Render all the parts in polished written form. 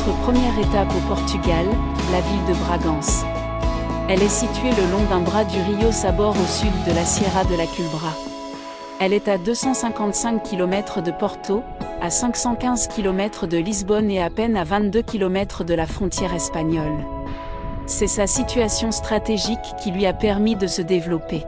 Notre première étape au Portugal, la ville de Bragança. Elle est située le long d'un bras du Rio Sabor au sud de la Sierra de la Culebra. Elle est à 255 km de Porto, à 515 km de Lisbonne et à peine à 22 km de la frontière espagnole. C'est sa situation stratégique qui lui a permis de se développer.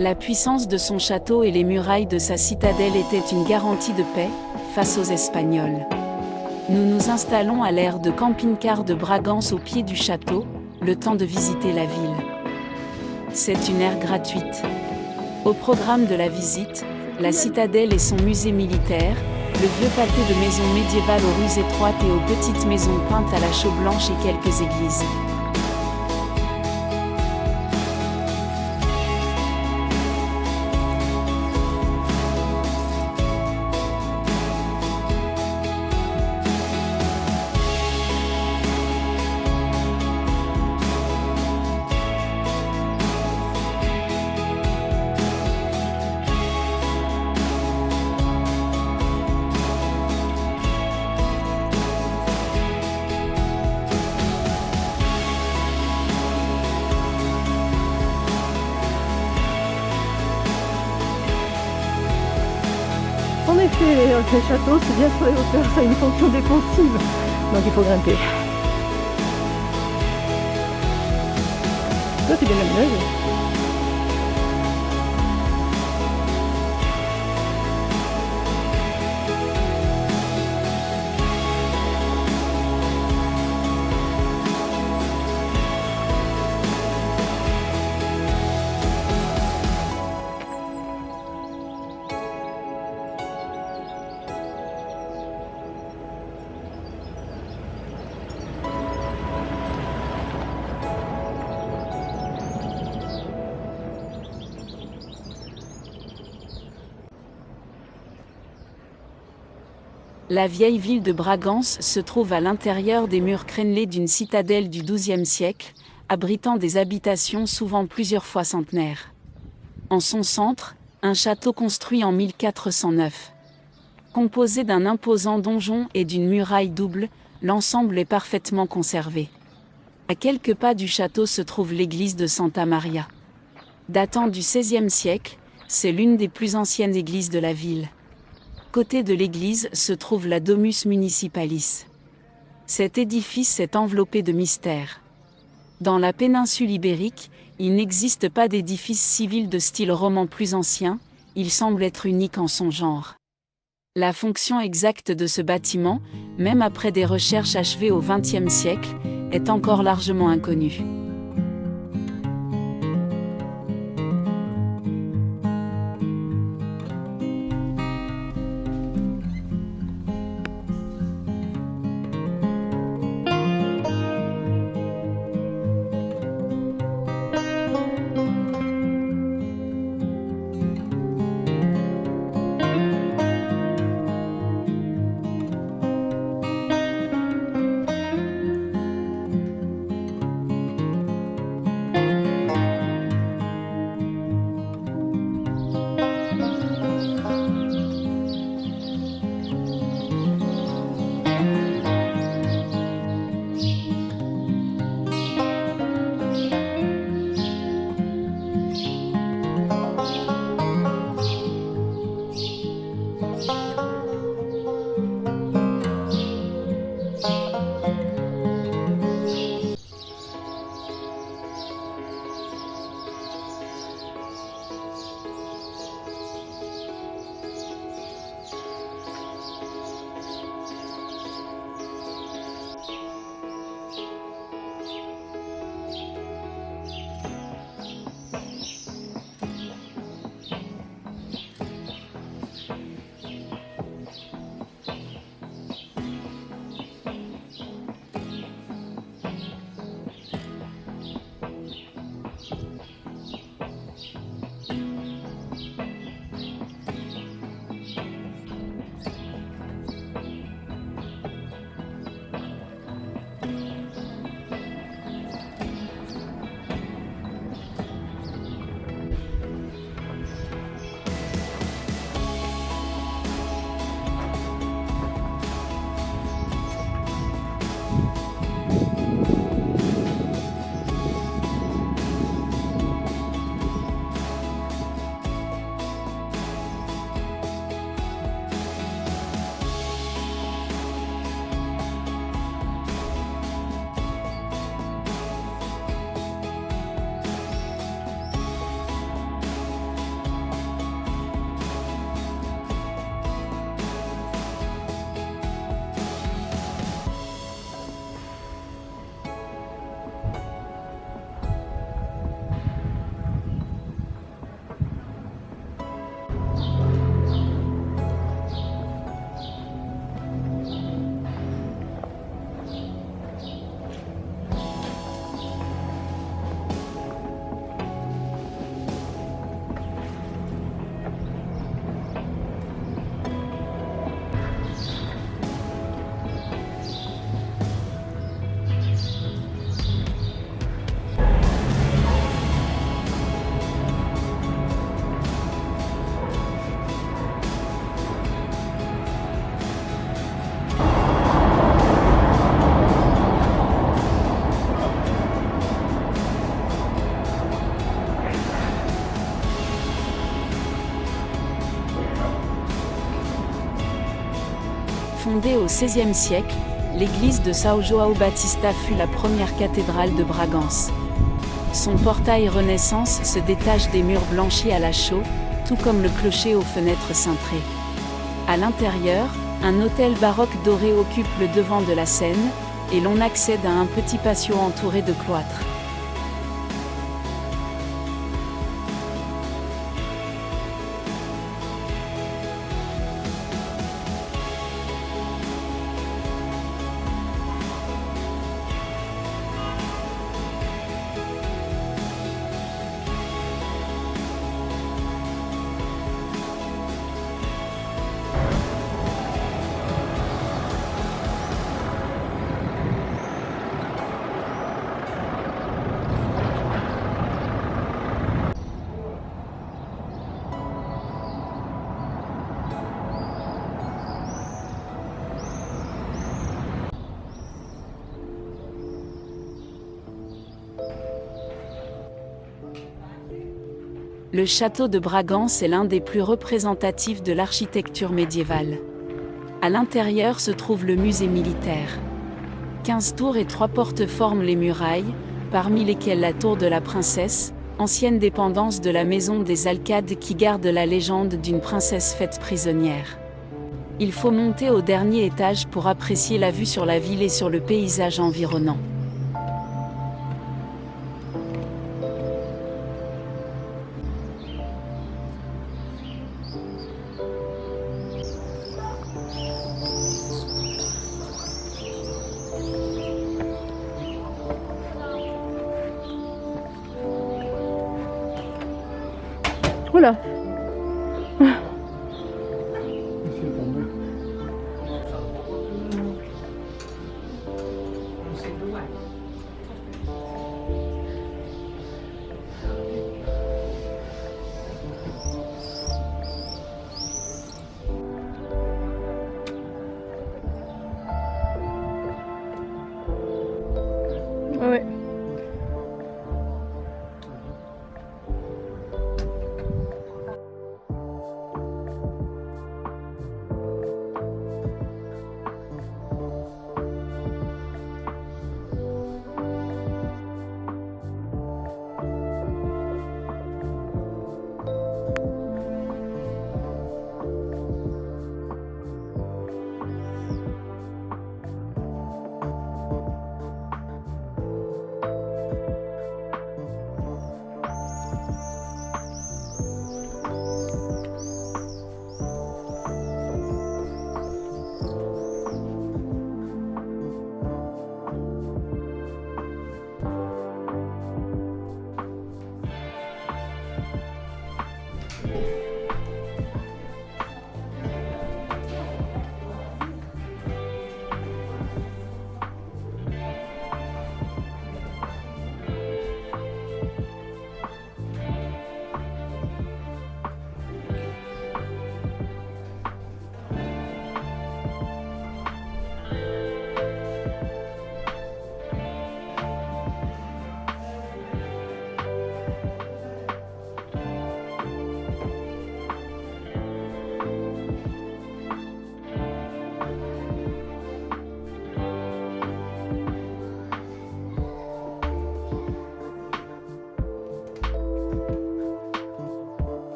La puissance de son château et les murailles de sa citadelle étaient une garantie de paix face aux Espagnols. Nous nous installons à l'aire de camping-car de Bragança au pied du château, le temps de visiter la ville. C'est une aire gratuite. Au programme de la visite, la citadelle et son musée militaire, le vieux pâté de maisons médiévales aux rues étroites et aux petites maisons peintes à la chaux blanche et quelques églises. En effet, le château, c'est bien sur les hauteurs, ça a une fonction défensive, donc il faut grimper. Toi, c'est bien aménagé. La vieille ville de Bragança se trouve à l'intérieur des murs crénelés d'une citadelle du XIIe siècle, abritant des habitations souvent plusieurs fois centenaires. En son centre, un château construit en 1409. Composé d'un imposant donjon et d'une muraille double, l'ensemble est parfaitement conservé. À quelques pas du château se trouve l'église de Santa Maria. Datant du XVIe siècle, c'est l'une des plus anciennes églises de la ville. Côté de l'église se trouve la Domus Municipalis. Cet édifice est enveloppé de mystères. Dans la péninsule ibérique, il n'existe pas d'édifice civil de style roman plus ancien, il semble être unique en son genre. La fonction exacte de ce bâtiment, même après des recherches achevées au XXe siècle, est encore largement inconnue. Fondée au XVIe siècle, l'église de São João Batista fut la première cathédrale de Bragance. Son portail Renaissance se détache des murs blanchis à la chaux, tout comme le clocher aux fenêtres cintrées. À l'intérieur, un autel baroque doré occupe le devant de la scène, et l'on accède à un petit patio entouré de cloîtres. Le château de Bragance est l'un des plus représentatifs de l'architecture médiévale. À l'intérieur se trouve le musée militaire. 15 tours et 3 portes forment les murailles, parmi lesquelles la tour de la princesse, ancienne dépendance de la maison des Alcades qui garde la légende d'une princesse faite prisonnière. Il faut monter au dernier étage pour apprécier la vue sur la ville et sur le paysage environnant. Oula,